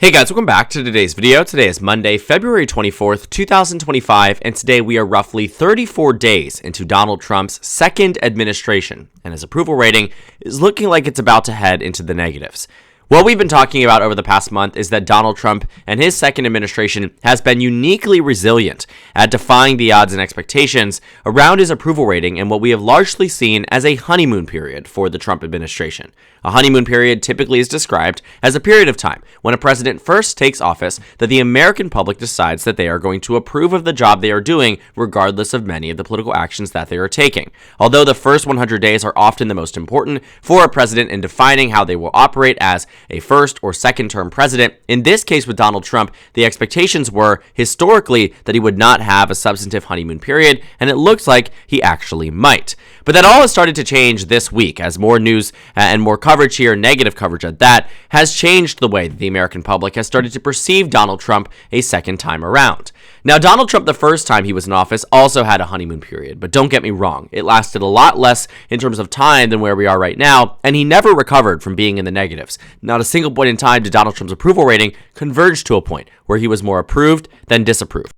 Hey guys, welcome back to today's video. Today is Monday, February 24th, 2025, and today we are roughly 34 days into Donald Trump's second administration, and his approval rating is looking like it's about to head into the negatives. What we've been talking about over the past month is that Donald Trump and his second administration has been uniquely resilient at defying the odds and expectations around his approval rating in what we have largely seen as a honeymoon period for the Trump administration. A honeymoon period typically is described as a period of time when a president first takes office that the American public decides that they are going to approve of the job they are doing regardless of many of the political actions that they are taking. Although the first 100 days are often the most important for a president in defining how they will operate as a first or second term president, in this case with Donald Trump, the expectations were historically that he would not have a substantive honeymoon period, and it looks like he actually might. But that all has started to change this week as more news and more coverage here, negative coverage at that, has changed the way that the American public has started to perceive Donald Trump a second time around. Now, Donald Trump, the first time he was in office, also had a honeymoon period, but don't get me wrong, it lasted a lot less in terms of time than where we are right now, and he never recovered from being in the negatives. Not a single point in time did Donald Trump's approval rating converge to a point where he was more approved than disapproved.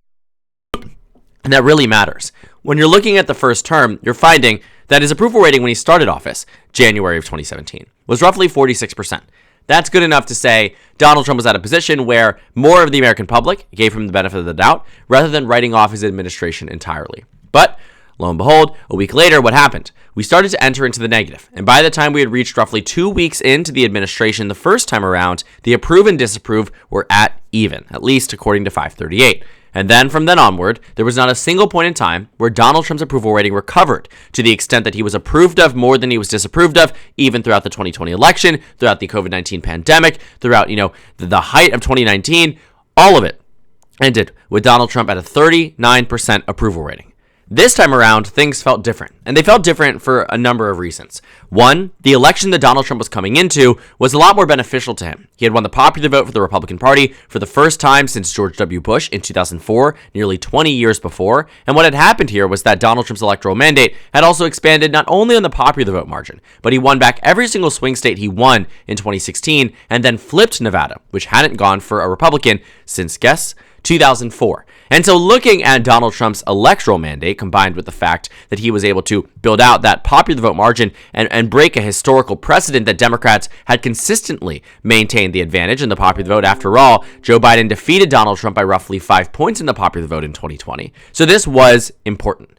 And that really matters. When you're looking at the first term, you're finding that his approval rating when he started office, January of 2017, was roughly 46%. That's good enough to say Donald Trump was at a position where more of the American public gave him the benefit of the doubt rather than writing off his administration entirely. But lo and behold, a week later, what happened? We started to enter into the negative, and by the time we had reached roughly 2 weeks into the administration the first time around, the approve and disapprove were at even, at least according to FiveThirtyEight. And then from then onward, there was not a single point in time where Donald Trump's approval rating recovered to the extent that he was approved of more than he was disapproved of, even throughout the 2020 election, throughout the COVID-19 pandemic, throughout, the height of 2019, all of it ended with Donald Trump at a 39% approval rating. This time around, things felt different, and they felt different for a number of reasons. One, the election that Donald Trump was coming into was a lot more beneficial to him. He had won the popular vote for the Republican Party for the first time since George W. Bush in 2004, nearly 20 years before, and what had happened here was that Donald Trump's electoral mandate had also expanded not only on the popular vote margin, but he won back every single swing state he won in 2016, and then flipped Nevada, which hadn't gone for a Republican since, guess, 2004. And so looking at Donald Trump's electoral mandate, combined with the fact that he was able to build out that popular vote margin and break a historical precedent that Democrats had consistently maintained the advantage in the popular vote. After all, Joe Biden defeated Donald Trump by roughly 5 points in the popular vote in 2020. So this was important.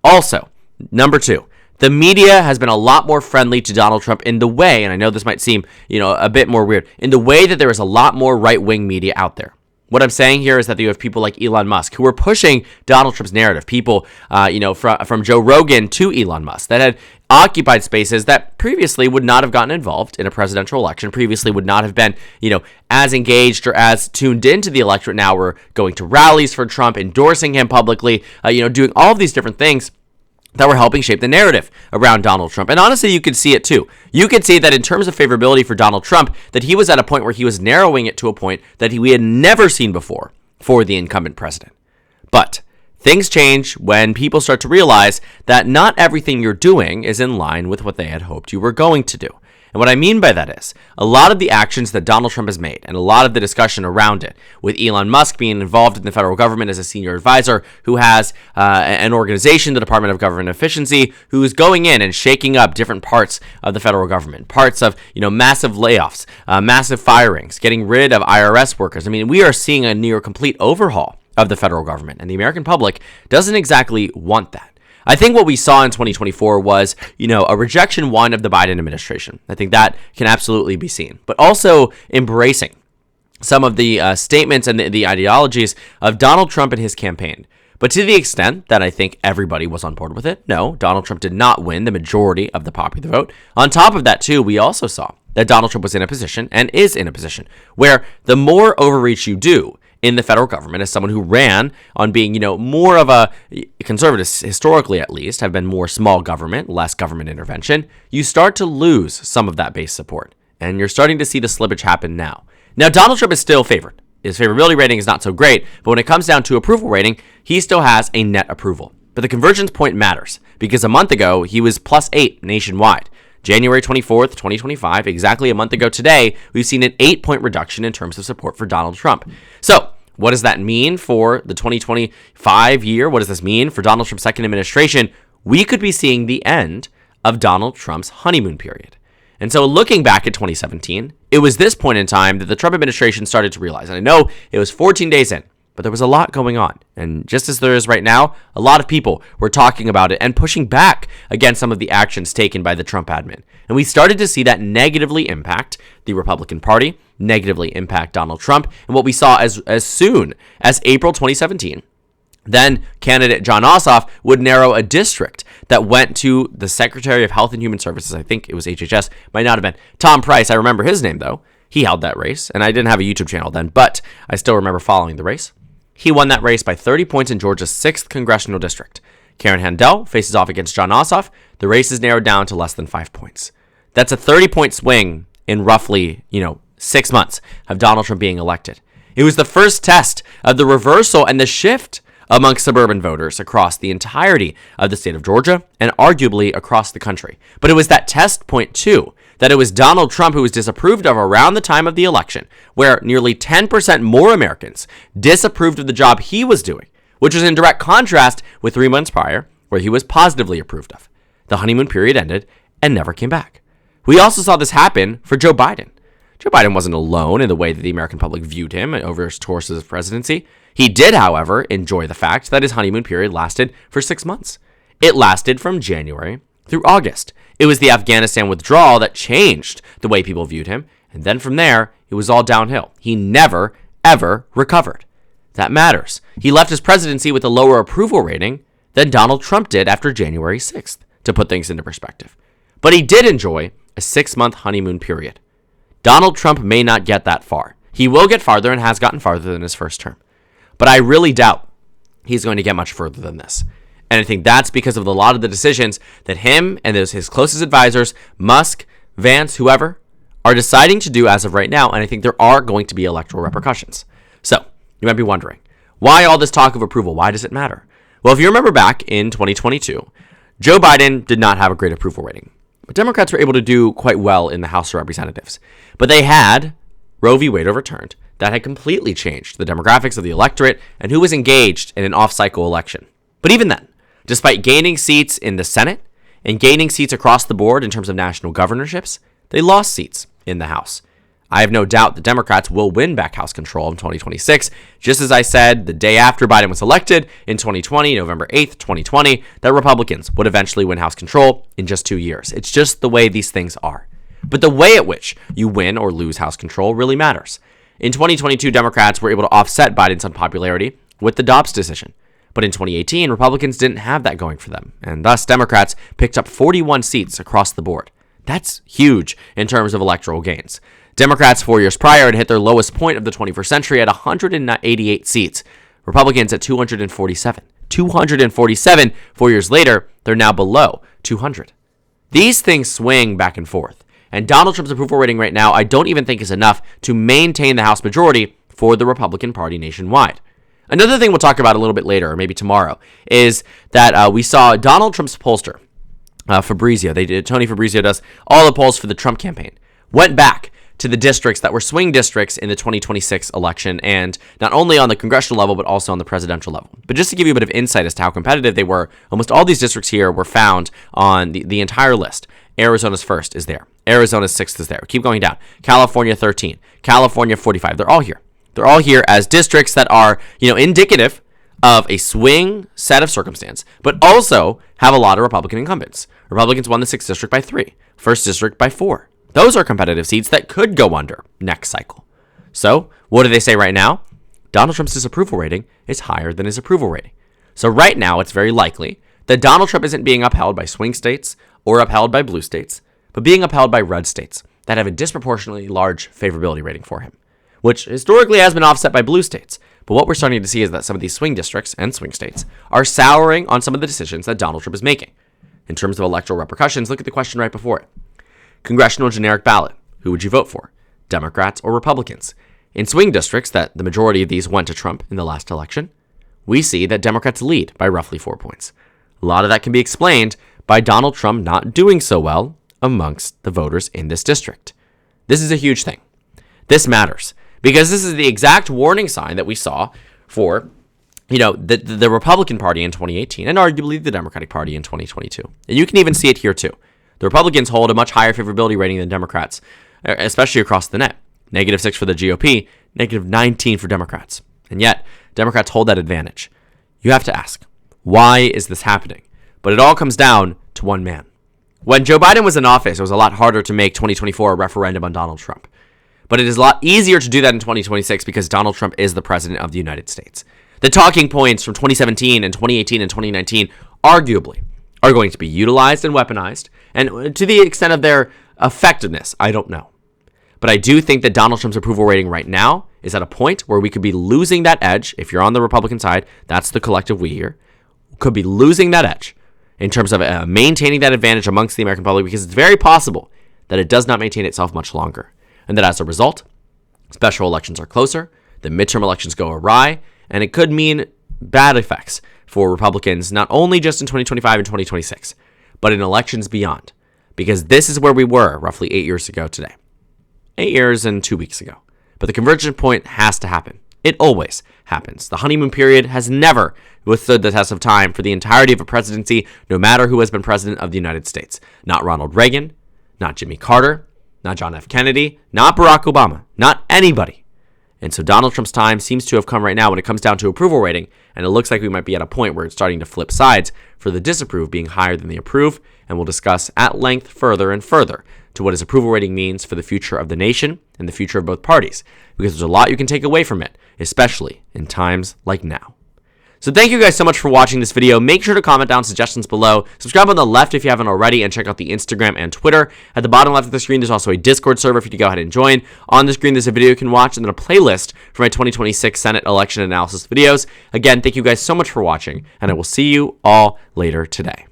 Also, number two, the media has been a lot more friendly to Donald Trump in the way, and I know this might seem, a bit more weird, in the way that there is a lot more right-wing media out there. What I'm saying here is that you have people like Elon Musk who were pushing Donald Trump's narrative. People, from Joe Rogan to Elon Musk that had occupied spaces that previously would not have gotten involved in a presidential election, previously would not have been, as engaged or as tuned into the electorate. Now we're going to rallies for Trump, endorsing him publicly, doing all of these different things that were helping shape the narrative around Donald Trump. And honestly, you could see it too. You could see that in terms of favorability for Donald Trump, that he was at a point where he was narrowing it to a point that we had never seen before for the incumbent president. But things change when people start to realize that not everything you're doing is in line with what they had hoped you were going to do. And what I mean by that is, a lot of the actions that Donald Trump has made and a lot of the discussion around it, with Elon Musk being involved in the federal government as a senior advisor who has an organization, the Department of Government Efficiency, who is going in and shaking up different parts of the federal government, parts of, massive layoffs, massive firings, getting rid of IRS workers. I mean, we are seeing a near complete overhaul of the federal government, and the American public doesn't exactly want that. I think what we saw in 2024 was, a rejection, one, of the Biden administration. I think that can absolutely be seen, but also embracing some of the statements and the ideologies of Donald Trump and his campaign. But to the extent that I think everybody was on board with it, no, Donald Trump did not win the majority of the popular vote. On top of that, too, we also saw that Donald Trump was in a position and is in a position where the more overreach you do in the federal government, as someone who ran on being, more of a conservative, historically at least, have been more small government, less government intervention, you start to lose some of that base support. And you're starting to see the slippage happen now. Now, Donald Trump is still favored. His favorability rating is not so great, but when it comes down to approval rating, he still has a net approval. But the convergence point matters, because a month ago, he was +8 nationwide. January 24th, 2025, exactly a month ago today, we've seen an 8-point reduction in terms of support for Donald Trump. So, what does that mean for the 2025 year? What does this mean for Donald Trump's second administration? We could be seeing the end of Donald Trump's honeymoon period. And so looking back at 2017, it was this point in time that the Trump administration started to realize, and I know it was 14 days in, but there was a lot going on. And just as there is right now, a lot of people were talking about it and pushing back against some of the actions taken by the Trump admin. And we started to see that negatively impact the Republican Party, negatively impact Donald Trump. And what we saw as soon as April 2017, then candidate Jon Ossoff would narrow a district that went to the Secretary of Health and Human Services. I think it was HHS, might not have been. Tom Price, I remember his name though. He held that race, and I didn't have a YouTube channel then, but I still remember following the race. He won that race by 30 points in Georgia's 6th congressional district. Karen Handel faces off against Jon Ossoff. The race is narrowed down to less than 5 points. That's a 30-point swing in roughly, 6 months of Donald Trump being elected. It was the first test of the reversal and the shift amongst suburban voters across the entirety of the state of Georgia and arguably across the country. But it was that test point, too, that it was Donald Trump who was disapproved of around the time of the election, where nearly 10% more Americans disapproved of the job he was doing, which was in direct contrast with 3 months prior, where he was positively approved of. The honeymoon period ended and never came back. We also saw this happen for Joe Biden. Joe Biden wasn't alone in the way that the American public viewed him over his course of his presidency. He did, however, enjoy the fact that his honeymoon period lasted for 6 months. It lasted from January through August. It was the Afghanistan withdrawal that changed the way people viewed him, and then from there, it was all downhill. He never, ever recovered. That matters. He left his presidency with a lower approval rating than Donald Trump did after January 6th, to put things into perspective. But he did enjoy a 6-month honeymoon period. Donald Trump may not get that far. He will get farther and has gotten farther than his first term. But I really doubt he's going to get much further than this. And I think that's because of a lot of the decisions that him and his closest advisors, Musk, Vance, whoever, are deciding to do as of right now. And I think there are going to be electoral repercussions. So you might be wondering, why all this talk of approval? Why does it matter? Well, if you remember back in 2022, Joe Biden did not have a great approval rating. But Democrats were able to do quite well in the House of Representatives. But they had Roe v. Wade overturned. That had completely changed the demographics of the electorate and who was engaged in an off-cycle election. But even then, despite gaining seats in the Senate and gaining seats across the board in terms of national governorships, they lost seats in the House. I have no doubt the Democrats will win back House control in 2026, just as I said the day after Biden was elected in 2020, November 8th, 2020, that Republicans would eventually win House control in just 2 years. It's just the way these things are. But the way at which you win or lose House control really matters. In 2022, Democrats were able to offset Biden's unpopularity with the Dobbs decision. But in 2018, Republicans didn't have that going for them, and thus Democrats picked up 41 seats across the board. That's huge in terms of electoral gains. Democrats 4 years prior had hit their lowest point of the 21st century at 188 seats. Republicans at 247. 247 4 years later, they're now below 200. These things swing back and forth. And Donald Trump's approval rating right now, I don't even think is enough to maintain the House majority for the Republican Party nationwide. Another thing we'll talk about a little bit later, or maybe tomorrow, is that we saw Donald Trump's pollster, Fabrizio. Tony Fabrizio does all the polls for the Trump campaign. Went back to the districts that were swing districts in the 2026 election, and not only on the congressional level, but also on the presidential level. But just to give you a bit of insight as to how competitive they were, almost all these districts here were found on the entire list. Arizona's 1st is there. Arizona's 6th is there. Keep going down. California 13. California 45. They're all here. They're all here as districts that are, indicative of a swing set of circumstance, but also have a lot of Republican incumbents. Republicans won the 6th district by 3. 1st district by 4. Those are competitive seats that could go under next cycle. So, what do they say right now? Donald Trump's disapproval rating is higher than his approval rating. So right now, it's very likely that Donald Trump isn't being upheld by swing states or upheld by blue states, but being upheld by red states that have a disproportionately large favorability rating for him, which historically has been offset by blue states. But what we're starting to see is that some of these swing districts and swing states are souring on some of the decisions that Donald Trump is making. In terms of electoral repercussions, look at the question right before it. Congressional generic ballot. Who would you vote for? Democrats or Republicans? In swing districts that the majority of these went to Trump in the last election, we see that Democrats lead by roughly 4 points. A lot of that can be explained by Donald Trump not doing so well amongst the voters in this district. This is a huge thing. This matters because this is the exact warning sign that we saw for, the Republican Party in 2018 and arguably the Democratic Party in 2022. And you can even see it here too. The Republicans hold a much higher favorability rating than Democrats, especially across the net. -6 for the GOP, -19 for Democrats. And yet, Democrats hold that advantage. You have to ask, why is this happening? But it all comes down to one man. When Joe Biden was in office, it was a lot harder to make 2024 a referendum on Donald Trump. But it is a lot easier to do that in 2026 because Donald Trump is the president of the United States. The talking points from 2017 and 2018 and 2019 arguably are going to be utilized and weaponized. And to the extent of their effectiveness, I don't know. But I do think that Donald Trump's approval rating right now is at a point where we could be losing that edge. If you're on the Republican side, that's the collective we here, could be losing that edge in terms of maintaining that advantage amongst the American public, because it's very possible that it does not maintain itself much longer. And that as a result, special elections are closer, the midterm elections go awry, and it could mean bad effects for Republicans, not only just in 2025 and 2026, but in elections beyond. Because this is where we were roughly 8 years ago today. 8 years and 2 weeks ago. But the convergence point has to happen. It always happens. The honeymoon period has never withstood the test of time for the entirety of a presidency, no matter who has been president of the United States. Not Ronald Reagan, not Jimmy Carter, not John F. Kennedy, not Barack Obama, not anybody. And so Donald Trump's time seems to have come right now when it comes down to approval rating, and it looks like we might be at a point where it's starting to flip sides for the disapprove being higher than the approve, and we'll discuss at length further and further to what his approval rating means for the future of the nation and the future of both parties, because there's a lot you can take away from it, especially in times like now. So thank you guys so much for watching this video. Make sure to comment down suggestions below. Subscribe on the left if you haven't already, and check out the Instagram and Twitter. At the bottom left of the screen, there's also a Discord server for you to go ahead and join. On the screen, there's a video you can watch, and then a playlist for my 2026 Senate election analysis videos. Again, thank you guys so much for watching, and I will see you all later today.